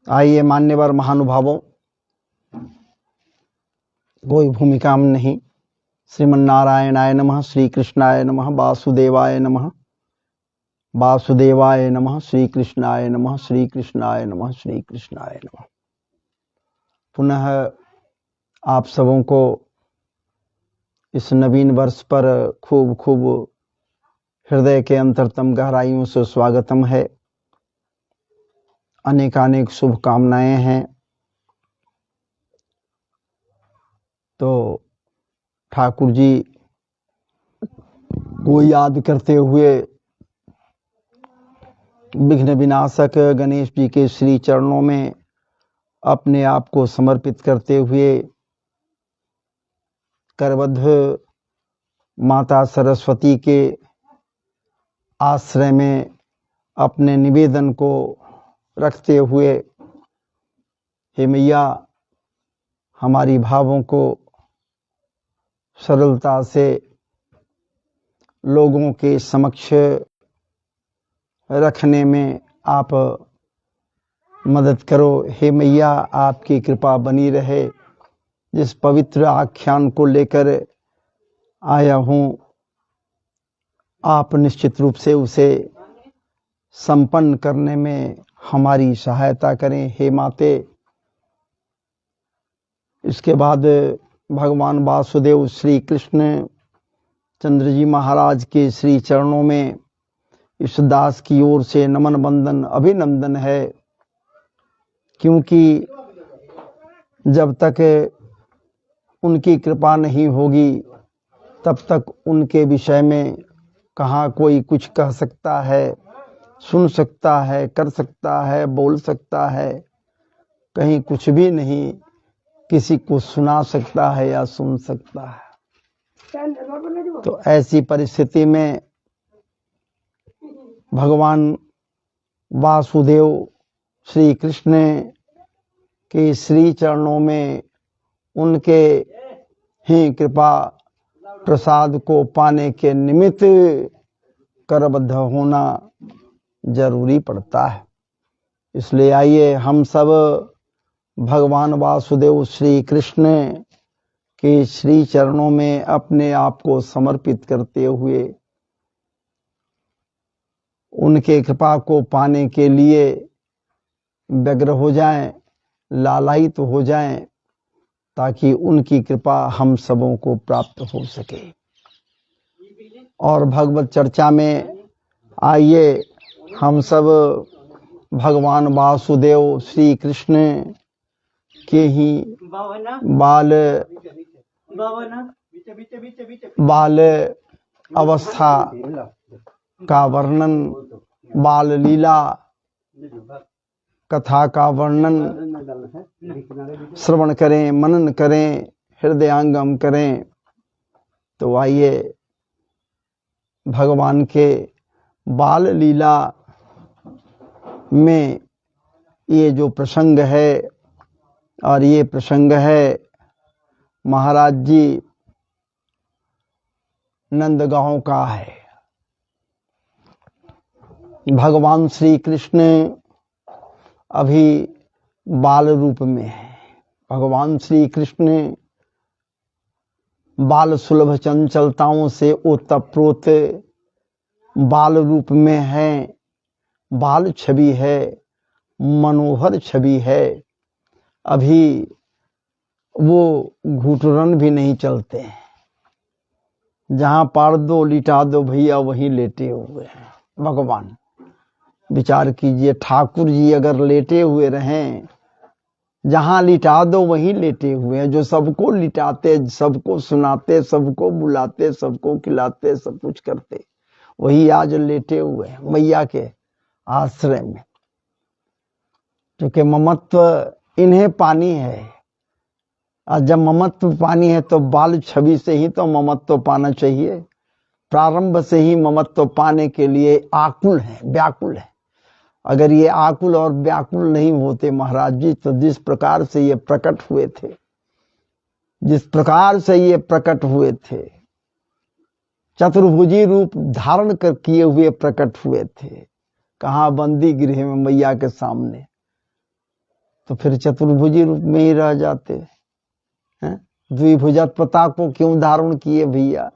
आइए मान्यवर महानुभावों, कोई भूमिका में नहीं। श्रीमन्नारायणाय नमः, श्री कृष्णाय नमः, वासुदेवाय नमः, वासुदेवाय नमः, श्री कृष्णाय नमः, श्री कृष्णाय नमः, श्री कृष्णाय नमः। पुनः आप सबों को इस नवीन वर्ष पर खूब खूब हृदय के अंतरतम गहराइयों से स्वागतम है। अनेकानेक शुभकामनाएं हैं। तो ठाकुर जी को याद करते हुए विघ्न विनाशक गणेश जी के श्री चरणों में अपने आप को समर्पित करते हुए करबद्ध माता सरस्वती के आश्रय में अपने निवेदन को रखते हुए, हे मैया, हमारी भावों को सरलता से लोगों के समक्ष रखने में आप मदद करो। हे मैया, आपकी कृपा बनी रहे। जिस पवित्र आख्यान को लेकर आया हूँ, आप निश्चित रूप से उसे संपन्न करने में हमारी सहायता करें, हे माते। इसके बाद भगवान वासुदेव श्री कृष्ण चंद्र जी महाराज के श्री चरणों में इस दास की ओर से नमन बंदन अभिनंदन है, क्योंकि जब तक उनकी कृपा नहीं होगी तब तक उनके विषय में कहाँ कोई कुछ कह सकता है, सुन सकता है, कर सकता है, बोल सकता है। कहीं कुछ भी नहीं किसी को सुना सकता है या सुन सकता है। तो ऐसी परिस्थिति में भगवान वासुदेव श्री कृष्ण के श्री चरणों में उनके ही कृपा प्रसाद को पाने के निमित्त करबद्ध होना जरूरी पड़ता है। इसलिए आइए हम सब भगवान वासुदेव श्री कृष्ण के श्री चरणों में अपने आप को समर्पित करते हुए उनके कृपा को पाने के लिए व्यग्र हो जाएं, लालायित हो जाएं, ताकि उनकी कृपा हम सबों को प्राप्त हो सके। और भगवत चर्चा में आइए हम सब भगवान वासुदेव श्री कृष्ण के ही बाल अवस्था का वर्णन, बाल लीला कथा का वर्णन श्रवण करें, मनन करें, हृदयांगम करें। तो आइए भगवान के बाल लीला में ये जो प्रसंग है, और ये प्रसंग है महाराज जी नंदगांव का है। भगवान श्री कृष्ण अभी बाल रूप में है। भगवान श्री कृष्ण बाल सुलभ चंचलताओं से ओतप्रोत बाल रूप में है। बाल छवि है, मनोहर छवि है। अभी वो घुटरन भी नहीं चलते हैं। जहां पार दो लिटा दो भैया वहीं लेटे हुए हैं भगवान। विचार कीजिए, ठाकुर जी अगर लेटे हुए रहें, जहां लिटा दो वहीं लेटे हुए हैं। जो सबको लिटाते, सबको सुनाते, सबको बुलाते, सबको खिलाते, सब कुछ करते, वही आज लेटे हुए हैं मैया के आश्रय में। क्योंकि ममत्व इन्हें पानी है, और जब ममत्व पानी है तो बाल छवि से ही तो ममत्व पाना चाहिए। प्रारंभ से ही ममत्व पाने के लिए आकुल है, व्याकुल है। अगर ये आकुल और व्याकुल नहीं होते महाराज जी, तो जिस प्रकार से ये प्रकट हुए थे, जिस प्रकार से ये प्रकट हुए थे, चतुर्भुजी रूप धारण कर किए हुए प्रकट हुए थे, कहाँ बंदी गृह में मैया के सामने। तो फिर चतुर्भुजी रूप में ही रह जाते हैं। द्विभुजत्वता को क्यों धारण किए भैया?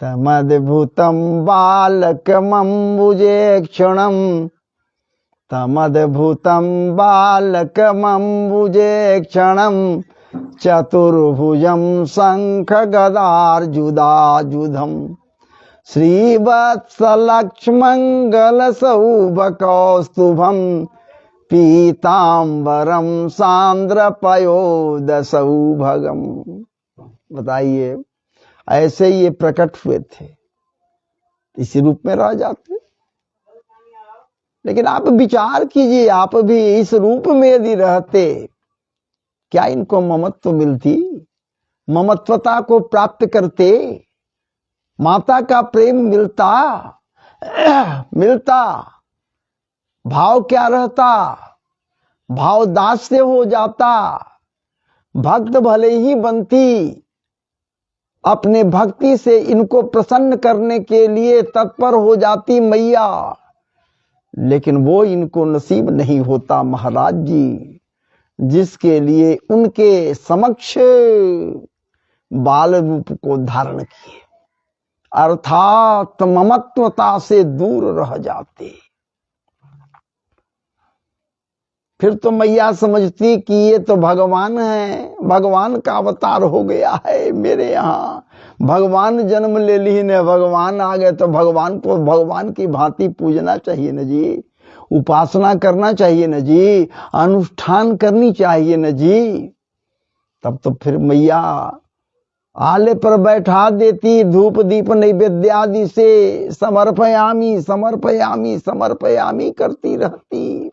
तमद्भुतम बालकमंबुजे क्षणम, तमद्भुतम बालकमंबुजे क्षणम, चतुर्भुजम शंख गदार्जुदाजुधम, श्रीवत्सलक्ष्मंगल सौभकौस्तुभम, पीतांबरम सांद्र पयोदसौभगम। बताइए, ऐसे ये प्रकट हुए थे, इसी रूप में रह जाते। लेकिन आप विचार कीजिए, आप भी इस रूप में यदि रहते, क्या इनको ममत्व मिलती? ममत्वता को प्राप्त करते? माता का प्रेम मिलता? मिलता? भाव क्या रहता? भाव दास्य हो जाता। भक्त भले ही बनती, अपने भक्ति से इनको प्रसन्न करने के लिए तत्पर हो जाती मैया, लेकिन वो इनको नसीब नहीं होता महाराज जी, जिसके लिए उनके समक्ष बाल रूप को धारण किए, अर्थात ममत्वता से दूर रह जाते। फिर तो मैया समझती कि ये तो भगवान है, भगवान का अवतार हो गया है मेरे यहाँ, भगवान जन्म ले ली ने, भगवान आ गए तो भगवान को भगवान की भांति पूजना चाहिए न जी, उपासना करना चाहिए न जी, अनुष्ठान करनी चाहिए न जी। तब तो फिर मैया आले पर बैठा देती, धूप दीप नैवेद्यादि से समर्पयामी समर्पयामी समर्पयामी करती रहती।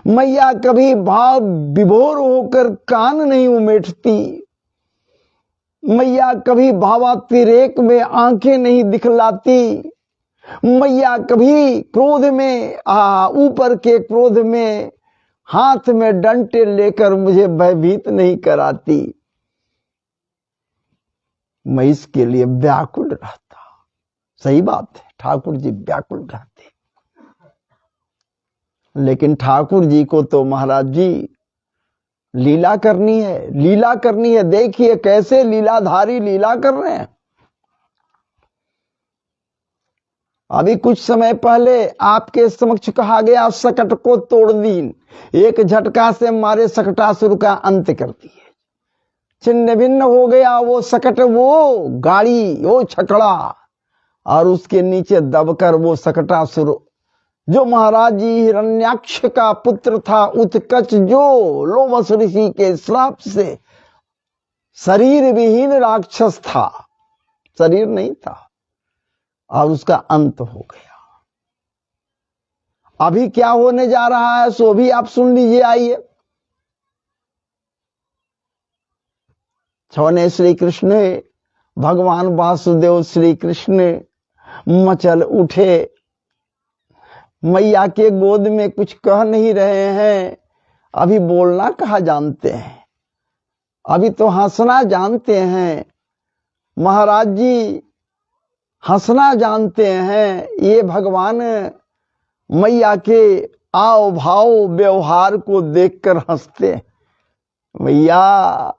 मैया कभी भाव विभोर होकर कान नहीं उमेटती, मैया कभी भावातिरेक में आंखें नहीं दिखलाती, मैया कभी क्रोध में ऊपर के क्रोध में हाथ में डंटे लेकर मुझे भयभीत नहीं कराती। मैं इसके लिए व्याकुल रहता। सही बात है, ठाकुर जी व्याकुल रहते, लेकिन ठाकुर जी को तो महाराज जी लीला करनी है, लीला करनी है। देखिए कैसे लीलाधारी लीला कर रहे हैं। अभी कुछ समय पहले आपके समक्ष कहा गया सकट को तोड़ दीन, एक झटका से मारे सकटासुर का अंत कर दिए, छिन्न भिन्न हो गया वो सकट, वो गाड़ी, वो छकड़ा, और उसके नीचे दबकर वो सकटासुर जो महाराज जी हिरण्याक्ष का पुत्र था, उत्कच, जो लोमस ऋषि के श्राप से शरीर विहीन राक्षस था, शरीर नहीं था, और उसका अंत हो गया। अभी क्या होने जा रहा है सो भी आप सुन लीजिए। आइए, छवने श्री कृष्ण, भगवान वासुदेव श्री कृष्ण मचल उठे, मैया के गोद में कुछ कह नहीं रहे हैं। अभी बोलना कहाँ जानते हैं, अभी तो हंसना जानते हैं। महाराज जी हंसना जानते हैं। ये भगवान मैया के आव भाव व्यवहार को देखकर हंसते हैं। मैया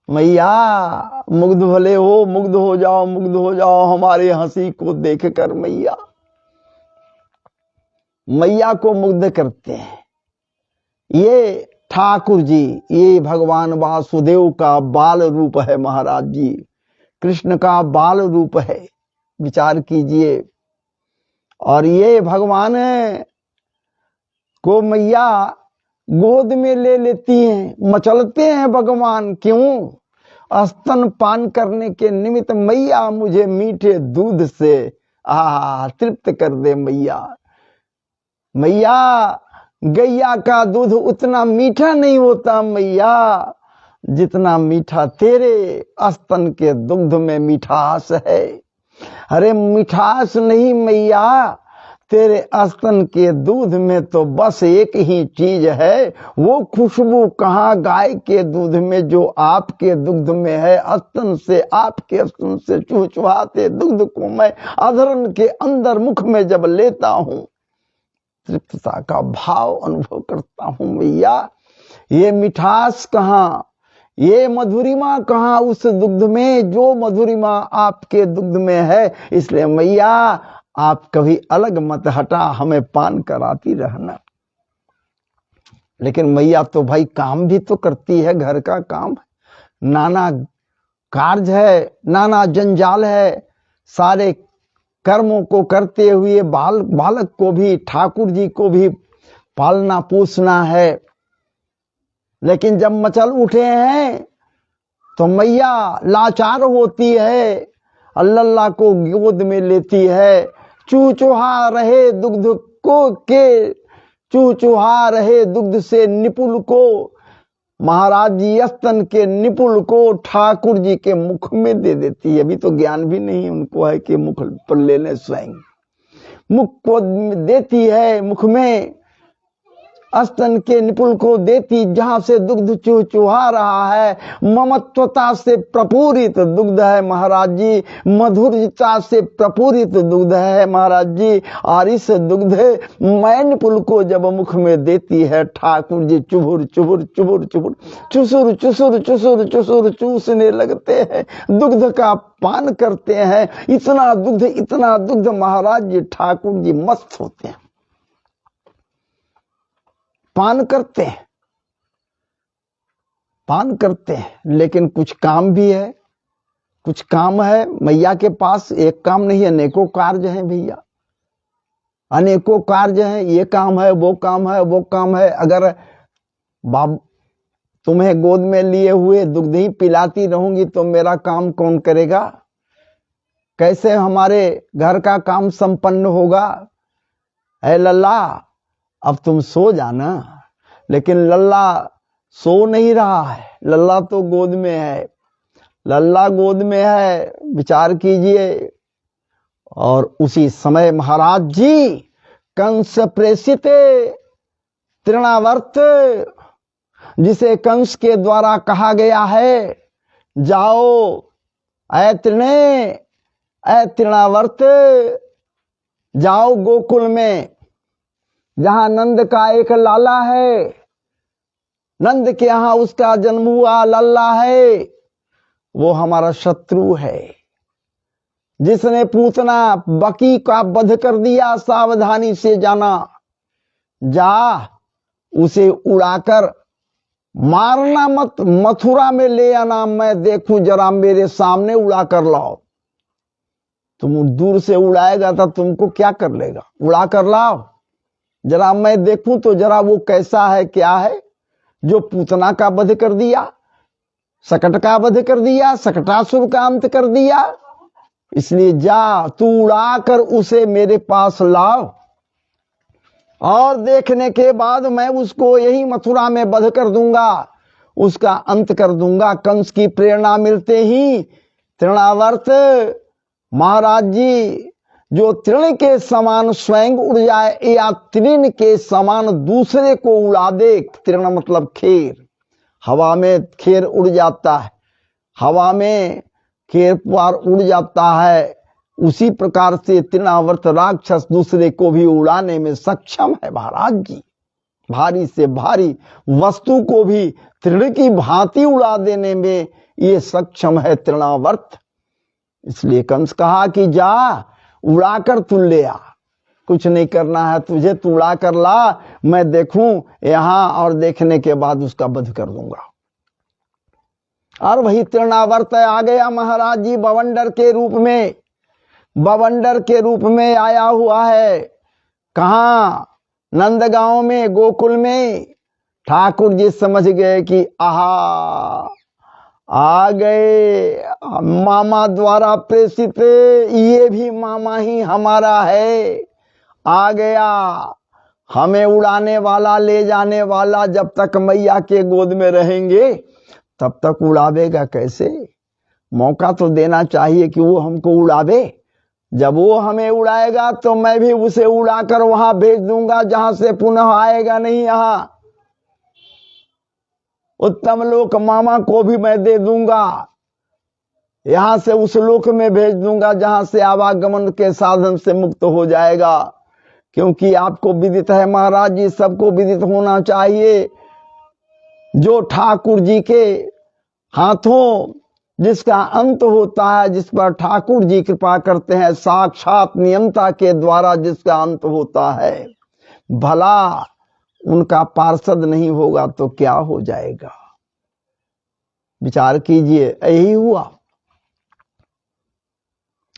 मैया मुग्ध भले हो, मुग्ध हो जाओ, मुग्ध हो जाओ हमारे हंसी को देखकर। मैया मैया को मुग्ध करते हैं। ये ठाकुर जी, ये भगवान वासुदेव का बाल रूप है महाराज जी, कृष्ण का बाल रूप है, विचार कीजिए। और ये भगवान को मैया गोद में ले लेती हैं, मचलते हैं भगवान। क्यों? स्तन पान करने के निमित्त। मैया मुझे मीठे दूध से तृप्त कर दे मैया। मैया गैया का दूध उतना मीठा नहीं होता मैया, जितना मीठा तेरे स्तन के दुग्ध में मिठास है। अरे मिठास नहीं मैया, तेरे स्तन के दूध में तो बस एक ही चीज है, वो खुशबू कहाँ गाय के दूध में जो आपके दुग्ध में है। स्तन से, आपके स्तन से चुहचुहाते दुग्ध को मैं अधरन के अंदर मुख में जब लेता हूं तृप्तता का भाव अनुभव करता हूं मैया। ये मिठास कहाँ, ये मधुरिमा कहाँ उस दुग्ध में जो मधुरिमा आपके दुग्ध में है। इसलिए मैया आप कभी अलग मत हटा, हमें पान कराती रहना। लेकिन मैया तो भाई काम भी तो करती है, घर का काम है, नाना कार्य है, नाना जंजाल है। सारे कर्मों को करते हुए बालक को भी, ठाकुर जी को भी पालना पोसना है। लेकिन जब मचल उठे हैं तो मैया लाचार होती है, अल्लाह को गोद में लेती है। चूचुहा रहे दुग्ध को के, चूचुहा रहे दुग्ध से निपुल को, महाराज जी स्तन के निपुल को ठाकुर जी के मुख में दे देती है। अभी तो ज्ञान भी नहीं उनको है कि मुख पर ले लें, स्वयं मुख को देती है, मुख में स्तन के निपुल को देती, जहां से दुग्ध चूचुहा रहा है। ममत्वता से प्रपूरित दुग्ध है महाराज जी, मधुरता से प्रपूरित दुग्ध है महाराज जी। और इस दुग्ध मैं निपुल को जब मुख में देती है, ठाकुर जी चुभुर चुभुर चुभुर चुभुर चुसुर चुसुर चुसुर चुसुर चूसने लगते हैं, दुग्ध का पान करते हैं। इतना दुग्ध महाराज जी ठाकुर जी मस्त होते हैं, पान करते हैं, पान करते हैं। लेकिन कुछ काम भी है, कुछ काम है मैया के पास। एक काम नहीं, अनेकों कार्य हैं भैया, अनेकों कार्य हैं। ये काम है, वो काम है, वो काम है। अगर बाब तुम्हें गोद में लिए हुए दुग्ध ही पिलाती रहूंगी तो मेरा काम कौन करेगा? कैसे हमारे घर का काम संपन्न होगा? ऐ लल्ला अब तुम सो जाना। लेकिन लल्ला सो नहीं रहा है, लल्ला तो गोद में है, लल्ला गोद में है, विचार कीजिए। और उसी समय महाराज जी कंस प्रेषित तृणावर्त, जिसे कंस के द्वारा कहा गया है जाओ ऐ तृणावर्त, जाओ गोकुल में जहां नंद का एक लाला है, नंद के यहां उसका जन्म हुआ लल्ला है, वो हमारा शत्रु है, जिसने पूतना बकी का वध कर दिया। सावधानी से जाना, जा उसे उड़ाकर मारना मत, मथुरा में ले आना, मैं देखूं जरा, मेरे सामने उड़ा कर लाओ। तुम दूर से उड़ाएगा तो तुमको क्या कर लेगा? उड़ा कर लाओ जरा, मैं देखूं तो जरा वो कैसा है, क्या है, जो पूतना का वध कर दिया, सकट का वध कर दिया, सकटासुर का अंत कर दिया। इसलिए जा तू उड़ाकर उसे मेरे पास लाओ, और देखने के बाद मैं उसको यही मथुरा में वध कर दूंगा, उसका अंत कर दूंगा। कंस की प्रेरणा मिलते ही तृणावर्त महाराज जी, जो तृण के समान स्वयं उड़ जाए या तृण के समान दूसरे को उड़ा दे, तृण मतलब खेर, हवा में खेर उड़ जाता है, हवा में खेर पार उड़ जाता है, उसी प्रकार से तृणावर्त राक्षस दूसरे को भी उड़ाने में सक्षम है महाराज जी। भारी से भारी वस्तु को भी तृण की भांति उड़ा देने में ये सक्षम है तृणावर्त। इसलिए कंस कहा कि जा उड़ाकर तू ले आ, कुछ नहीं करना है तुझे, तू उड़ा कर ला, मैं देखूं यहां, और देखने के बाद उसका वध कर दूंगा। और वही तृणावर्त आ गया महाराज जी बवंडर के रूप में, बवंडर के रूप में आया हुआ है। कहां? नंदगांव में, गोकुल में। ठाकुर जी समझ गए कि आहा आ गए, मामा द्वारा प्रेषित, ये भी मामा ही हमारा है, आ गया हमें उड़ाने वाला, ले जाने वाला। जब तक मैया के गोद में रहेंगे तब तक उड़ावेगा कैसे? मौका तो देना चाहिए कि वो हमको उड़ावे। जब वो हमें उड़ाएगा तो मैं भी उसे उड़ाकर वहां भेज दूंगा जहां से पुनः आएगा नहीं। यहां उत्तम लोक मामा को भी मैं दे दूंगा, यहां से उस लोक में भेज दूंगा जहां से आवागमन के साधन से मुक्त हो जाएगा। क्योंकि आपको विदित है महाराज जी, सबको विदित होना चाहिए, जो ठाकुर जी के हाथों जिसका अंत होता है, जिस पर ठाकुर जी कृपा करते हैं, साक्षात नियंता के द्वारा जिसका अंत होता है, भला उनका पार्षद नहीं होगा तो क्या हो जाएगा? विचार कीजिए, यही हुआ।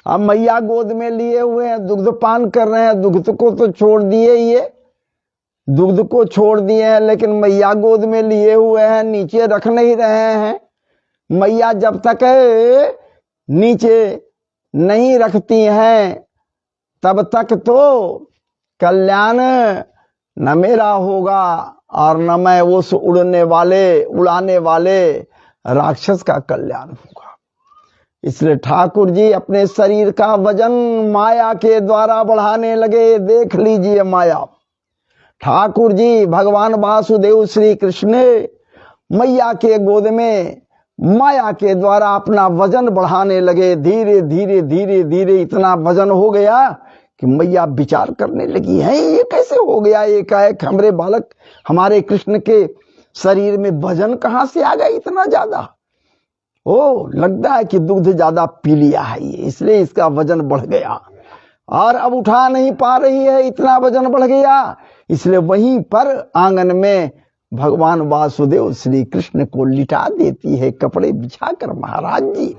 अब मैया गोद में लिए हुए हैं, दुग्ध पान कर रहे हैं, दुग्ध को तो छोड़ दिए, ये दुग्ध को छोड़ दिए हैं, लेकिन मैया गोद में लिए हुए हैं, नीचे रख नहीं रहे हैं। मैया जब तक नीचे नहीं रखती हैं तब तक तो कल्याण न मेरा होगा और न मैं उस उड़ाने वाले राक्षस का कल्याण होगा। इसलिए ठाकुर जी अपने शरीर का वजन माया के द्वारा बढ़ाने लगे। देख लीजिए माया, ठाकुर जी भगवान वासुदेव श्री कृष्ण मैया के गोद में माया के द्वारा अपना वजन बढ़ाने लगे। धीरे धीरे धीरे धीरे इतना वजन हो गया कि मैया विचार करने लगी है, ये कैसे हो गया? एकाएक हमरे बालक हमारे कृष्ण के शरीर में वजन कहां से आ गया इतना ज्यादा? ओ, लगता है कि दुग्ध ज्यादा पी लिया है ये, इसलिए इसका वजन बढ़ गया और अब उठा नहीं पा रही है, इतना वजन बढ़ गया। इसलिए वहीं पर आंगन में भगवान वासुदेव श्री कृष्ण को लिटा देती है कपड़े बिछाकर महाराज जी,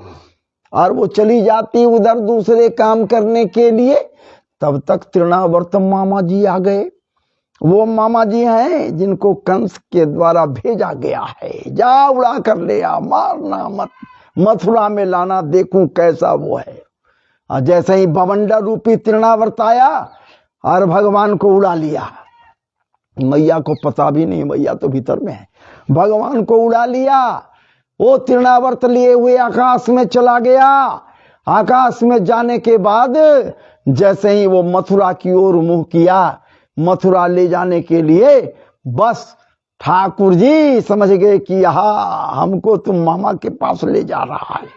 और वो चली जाती उधर दूसरे काम करने के लिए। तब तक तृणावर्त मामा जी आ गए। वो मामा जी हैं जिनको कंस के द्वारा भेजा गया है, जा उड़ा कर ले आ, मारना मत, मथुरा में लाना, देखूं कैसा वो है। और जैसे ही बवंडर रूपी तृणावर्त आया और भगवान को उड़ा लिया, मैया को पता भी नहीं, मैया तो भीतर में है, भगवान को उड़ा लिया। वो तृणावर्त लिए हुए आकाश में चला गया। आकाश में जाने के बाद जैसे ही वो मथुरा की ओर मुंह किया, मथुरा ले जाने के लिए, बस ठाकुर जी समझ गए कि यहाँ हमको तुम मामा के पास ले जा रहा है।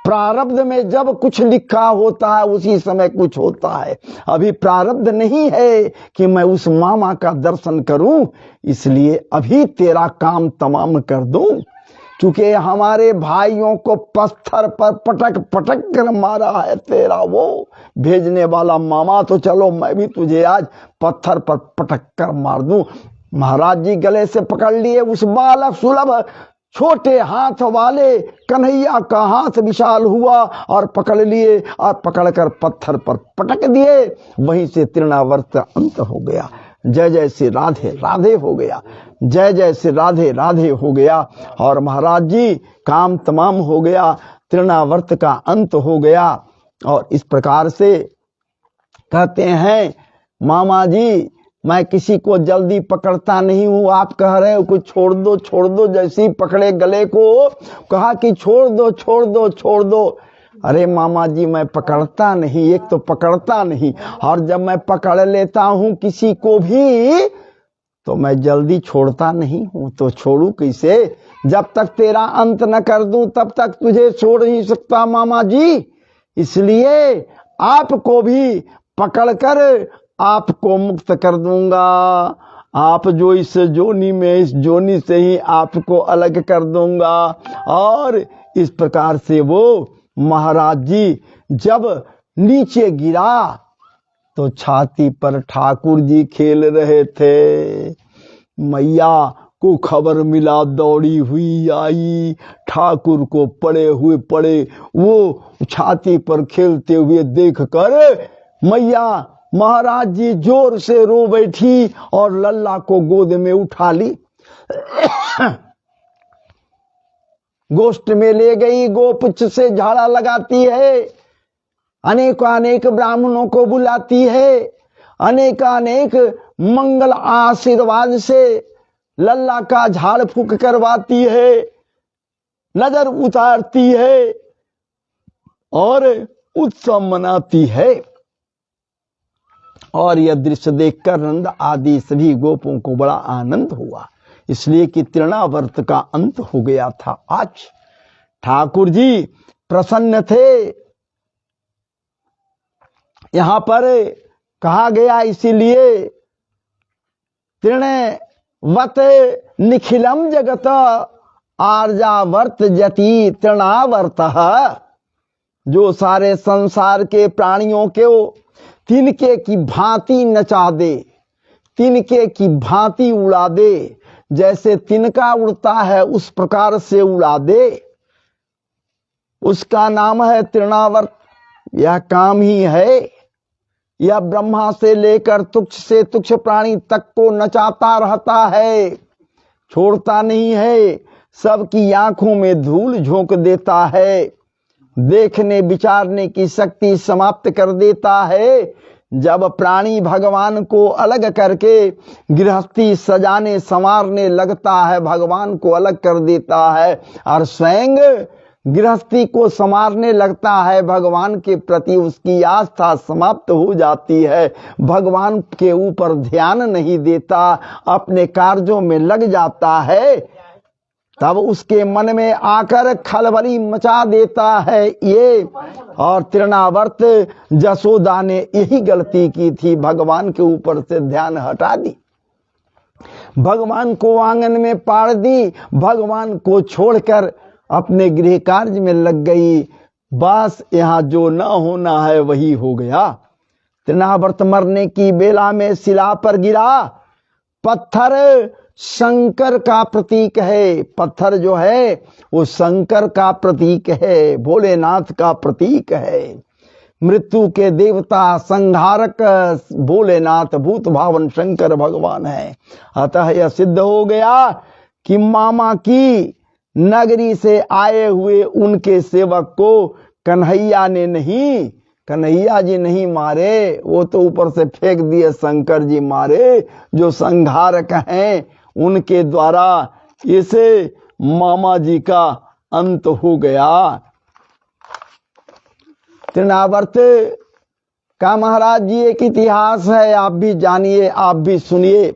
प्रारब्ध में जब कुछ लिखा होता है उसी समय कुछ होता है। अभी प्रारब्ध नहीं है कि मैं उस मामा का दर्शन करूं, इसलिए अभी तेरा काम तमाम कर दूं। क्योंकि हमारे भाइयों को पत्थर पर पटक पटक कर मारा है तेरा वो भेजने वाला मामा, तो चलो मैं भी तुझे आज पत्थर पर पटक कर मार दूं। महाराज जी गले से पकड़ लिए उस बालक सुलभ छोटे हाथ वाले कन्हैया का हाथ विशाल हुआ और पकड़ लिए और पकड़कर पत्थर पर पटक दिए। वहीं से तृणावर्त अंत हो गया। जय जय श्री राधे राधे हो गया, जय जय श्री राधे राधे हो गया। और महाराज जी काम तमाम हो गया, तृणावर्त का अंत हो गया। और इस प्रकार से कहते हैं मामा जी, मैं किसी को जल्दी पकड़ता नहीं हूं, आप कह रहे हो कुछ छोड़ दो छोड़ दो, जैसे ही पकड़े गले को कहा कि छोड़ दो छोड़ दो छोड़ दो। अरे मामा जी मैं पकड़ता नहीं, एक तो पकड़ता नहीं, और जब मैं पकड़ लेता हूं किसी को भी तो मैं जल्दी छोड़ता नहीं हूं, तो छोड़ू कैसे? जब तक तेरा अंत न कर दूं तब तक तुझे छोड़ नहीं सकता मामा जी। इसलिए आपको भी पकड़कर आपको मुक्त कर दूंगा। आप जो इस जोनी में, इस जोनी से ही आपको अलग कर दूंगा। और इस प्रकार से वो महाराज जी जब नीचे गिरा तो छाती पर ठाकुर जी खेल रहे थे। मैया को खबर मिला, दौड़ी हुई आई, ठाकुर को पड़े वो छाती पर खेलते हुए देखकर मैया महाराज जी जोर से रो बैठी और लल्ला को गोद में उठा ली। गोष्ठ में ले गई, गोपुच्छ से झाड़ा लगाती है, अनेक ब्राह्मणों को बुलाती है, अनेक मंगल आशीर्वाद से लल्ला का झाड़ फूक करवाती है, नजर उतारती है और उत्सव मनाती है। और यह दृश्य देखकर नंद आदि सभी गोपों को बड़ा आनंद हुआ, इसलिए कि तृणावर्त का अंत हो गया था। आज ठाकुर जी प्रसन्न थे। यहां पर कहा गया इसीलिए तृणवत निखिलम जगत आर्यावर्त जति तृणावर्त। जो सारे संसार के प्राणियों को तिनके की भांति नचा दे, तिनके की भांति उड़ा दे, जैसे तिनका उड़ता है उस प्रकार से उड़ा दे, उसका नाम है तृणावर्त। यह काम ही है। यह ब्रह्मा से लेकर तुच्छ से तुच्छ प्राणी तक को नचाता रहता है, छोड़ता नहीं है। सबकी आंखों में धूल झोंक देता है, देखने विचारने की शक्ति समाप्त कर देता है। जब प्राणी भगवान को अलग करके गृहस्थी सजाने संवारने लगता है, भगवान को अलग कर देता है और स्वयं गृहस्थी को संवारने लगता है, भगवान के प्रति उसकी आस्था समाप्त हो जाती है, भगवान के ऊपर ध्यान नहीं देता, अपने कार्यों में लग जाता है, तब उसके मन में आकर खलबली मचा देता है ये। और तृणावर्त जसोदा ने यही गलती की थी, भगवान के ऊपर से ध्यान हटा दी, भगवान को आंगन में पाड़ दी, भगवान को छोड़कर अपने गृह कार्य में लग गई। बस यहाँ जो न होना है वही हो गया। तृणावर्त मरने की बेला में शिला पर गिरा। पत्थर शंकर का प्रतीक है, पत्थर जो है वो शंकर का प्रतीक है, भोलेनाथ का प्रतीक है। मृत्यु के देवता संहारक भोलेनाथ भूत भावन शंकर भगवान है। अतः यह सिद्ध हो गया कि मामा की नगरी से आए हुए उनके सेवक को कन्हैया ने नहीं, कन्हैया जी नहीं मारे, वो तो ऊपर से फेंक दिए, शंकर जी मारे जो संहारक हैं, उनके द्वारा इसे मामा जी का अंत हो गया। तृणावर्त का महाराज जी एक इतिहास है, आप भी जानिए, आप भी सुनिए।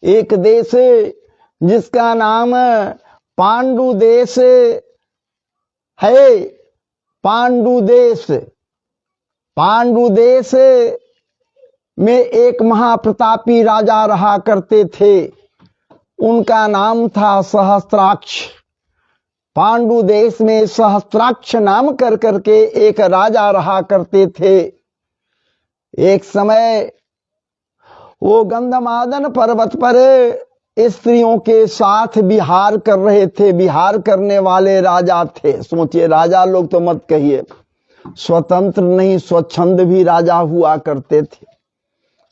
एक देश जिसका नाम पांडु देश है, पांडु देश, पांडु देश में एक महाप्रतापी राजा रहा करते थे, उनका नाम था सहस्त्राक्ष। पांडु देश में सहस्त्राक्ष नाम कर करके एक राजा रहा करते थे। एक समय वो गंधमादन पर्वत पर स्त्रियों के साथ विहार कर रहे थे। विहार करने वाले राजा थे। सोचिए, राजा लोग तो मत कहिए, स्वतंत्र नहीं स्वच्छंद भी राजा हुआ करते थे।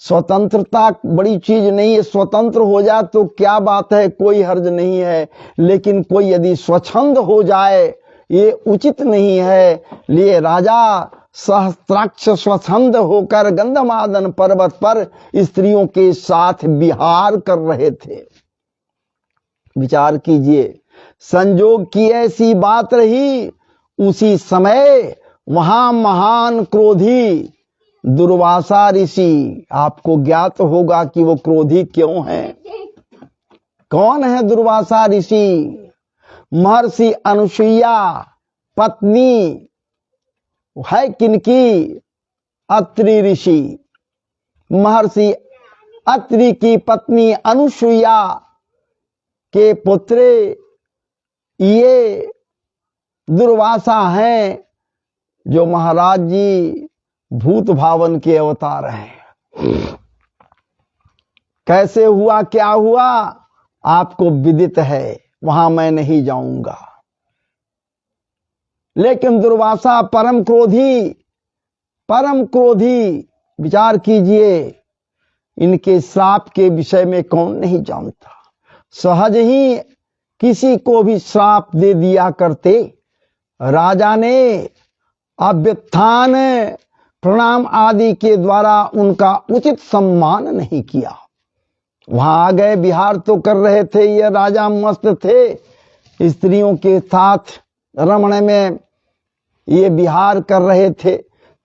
स्वतंत्रता बड़ी चीज नहीं है, स्वतंत्र हो जाए तो क्या बात है, कोई हर्ज नहीं है, लेकिन कोई यदि स्वच्छंद हो जाए ये उचित नहीं है। लिए राजा सहस्त्राक्ष स्वच्छंद होकर गंधमादन पर्वत पर स्त्रियों के साथ विहार कर रहे थे। विचार कीजिए, संजोग की ऐसी बात रही, उसी समय वहां महान क्रोधी दुर्वासा ऋषि, आपको ज्ञात होगा कि वो क्रोधी क्यों हैं। कौन है दुर्वासा ऋषि? महर्षि अनुसुईया पत्नी है किनकी? अत्रि ऋषि। महर्षि अत्रि की पत्नी अनुसुईया के पुत्र ये दुर्वासा हैं, जो महाराज जी भूत भावन के अवतार हैं। कैसे हुआ, क्या हुआ, आपको विदित है, वहां मैं नहीं जाऊंगा। लेकिन दुर्वासा परम क्रोधी, परम क्रोधी। विचार कीजिए, इनके श्राप के विषय में कौन नहीं जानता। सहज ही किसी को भी श्राप दे दिया करते। राजा ने अभ्युत्थान प्रणाम आदि के द्वारा उनका उचित सम्मान नहीं किया। वहां आ गए, विहार तो कर रहे थे, ये राजा मस्त थे, स्त्रियों के साथ रमण में ये विहार कर रहे थे।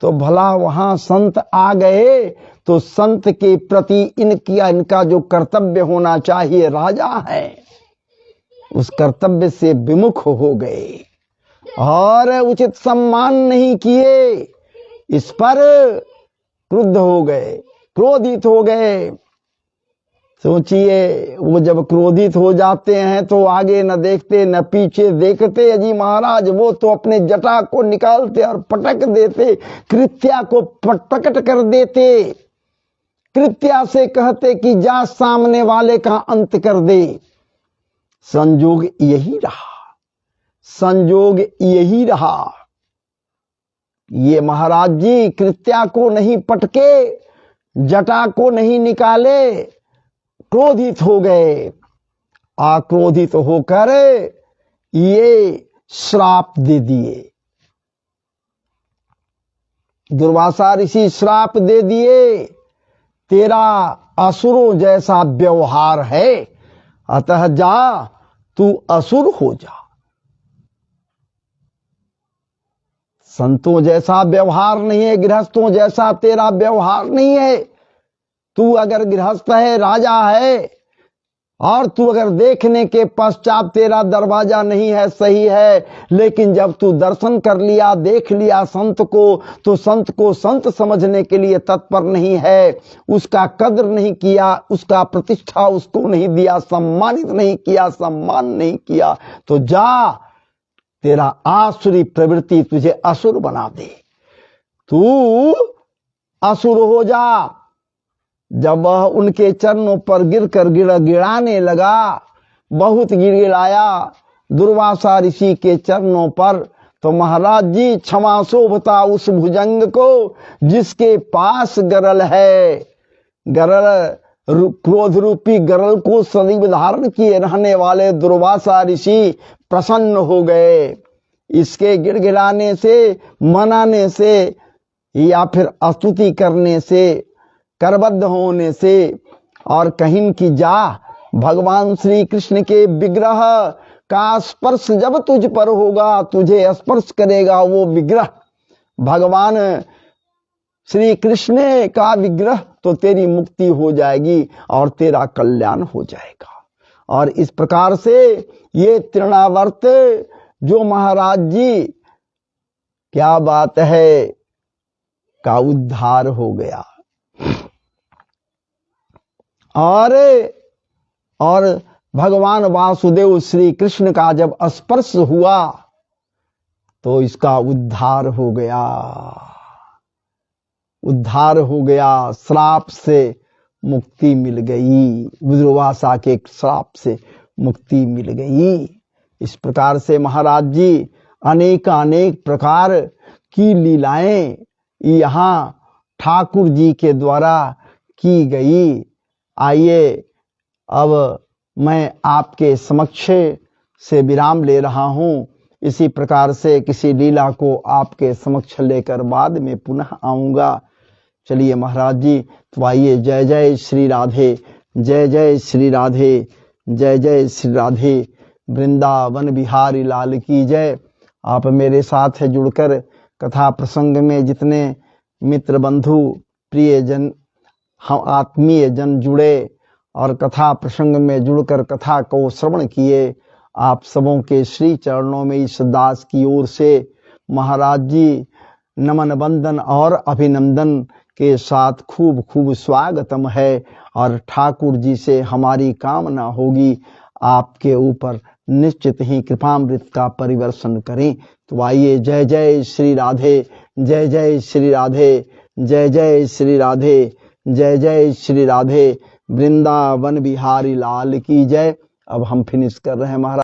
तो भला वहां संत आ गए तो संत के प्रति इनका जो कर्तव्य होना चाहिए, राजा है, उस कर्तव्य से विमुख हो गए और उचित सम्मान नहीं किए। इस पर क्रुद्ध हो गए, क्रोधित हो गए। सोचिए, वो जब क्रोधित हो जाते हैं तो आगे न देखते न पीछे देखते। अजी महाराज, वो तो अपने जटा को निकालते और पटक देते, कृत्या को प्रकट कर देते। कृत्या से कहते कि जा सामने वाले का अंत कर दे। संजोग यही रहा, संजोग यही रहा। ये महाराज जी कृत्या को नहीं पटके, जटा को नहीं निकाले, क्रोधित हो गए। आक्रोधित होकर ये श्राप दे दिए। दुर्वासा ऋषि श्राप दे दिए, तेरा असुरों जैसा व्यवहार है, अतः जा तू असुर हो जा। संतों जैसा व्यवहार नहीं है, गृहस्थों जैसा तेरा व्यवहार नहीं है। तू अगर गृहस्थ है, राजा है, और तू अगर देखने के पश्चात तेरा दरवाजा नहीं है, सही है, लेकिन जब तू दर्शन कर लिया, देख लिया संत को, तो संत को संत समझने के लिए तत्पर नहीं है, उसका कद्र नहीं किया, उसका प्रतिष्ठा उसको नहीं दिया, सम्मानित नहीं किया, सम्मान नहीं किया, तो जा, तेरा आसुरी प्रवृत्ति तुझे असुर बना दे, तू असुर हो जा। जब वह उनके चरणों पर गिरकर गिड़गिड़ाने लगा, बहुत गिड़गिड़ाया दुर्वासा ऋषि के चरणों पर, तो महाराज जी क्षमा शोभता उस भुजंग को जिसके पास गरल है। गरल, क्रोध रूपी गरल को सदैव धारण किए रहने वाले दुर्वासा ऋषि प्रसन्न हो गए। इसके गिड़गिड़ाने से, मनाने से, या फिर स्तुति करने से, करबद्ध होने से, और कहीं की जा, भगवान श्री कृष्ण के विग्रह का स्पर्श जब तुझ पर होगा, तुझे स्पर्श करेगा वो विग्रह, भगवान श्री कृष्ण का विग्रह, तो तेरी मुक्ति हो जाएगी और तेरा कल्याण हो जाएगा। और इस प्रकार से ये तृणावर्त जो महाराज जी, क्या बात है, का उद्धार हो गया। और भगवान वासुदेव श्री कृष्ण का जब स्पर्श हुआ तो इसका उद्धार हो गया, उद्धार हो गया, श्राप से मुक्ति मिल गई, दुर्वासा के श्राप से मुक्ति मिल गई। इस प्रकार से महाराज जी अनेक अनेक प्रकार की लीलाएं यहाँ ठाकुर जी के द्वारा की गई। आइए अब मैं आपके समक्ष से विराम ले रहा हूँ। इसी प्रकार से किसी लीला को आपके समक्ष लेकर बाद में पुनः आऊंगा। चलिए महाराज जी, तो आइए। जय जय श्री राधे, जय जय श्री राधे, जय जय श्री राधे। वृंदावन बिहारी लाल की जय। आप मेरे साथ जुड़कर कथा प्रसंग में जितने मित्र बंधु प्रियजन, हम आत्मीय जन जुड़े और कथा प्रसंग में जुड़कर कथा को श्रवण किए, आप सबों के श्री चरणों में इस दास की ओर से महाराज जी नमन बंदन और अभिनंदन के साथ खूब खूब स्वागतम है। और ठाकुर जी से हमारी कामना होगी आपके ऊपर निश्चित ही कृपामृत का परिवर्षण करें। तो आइए, जय जय श्री राधे, जय जय श्री राधे, जय जय श्री राधे, जय जय श्री राधे। वृंदावन बिहारी लाल की जय। अब हम फिनिश कर रहे हैं महाराज।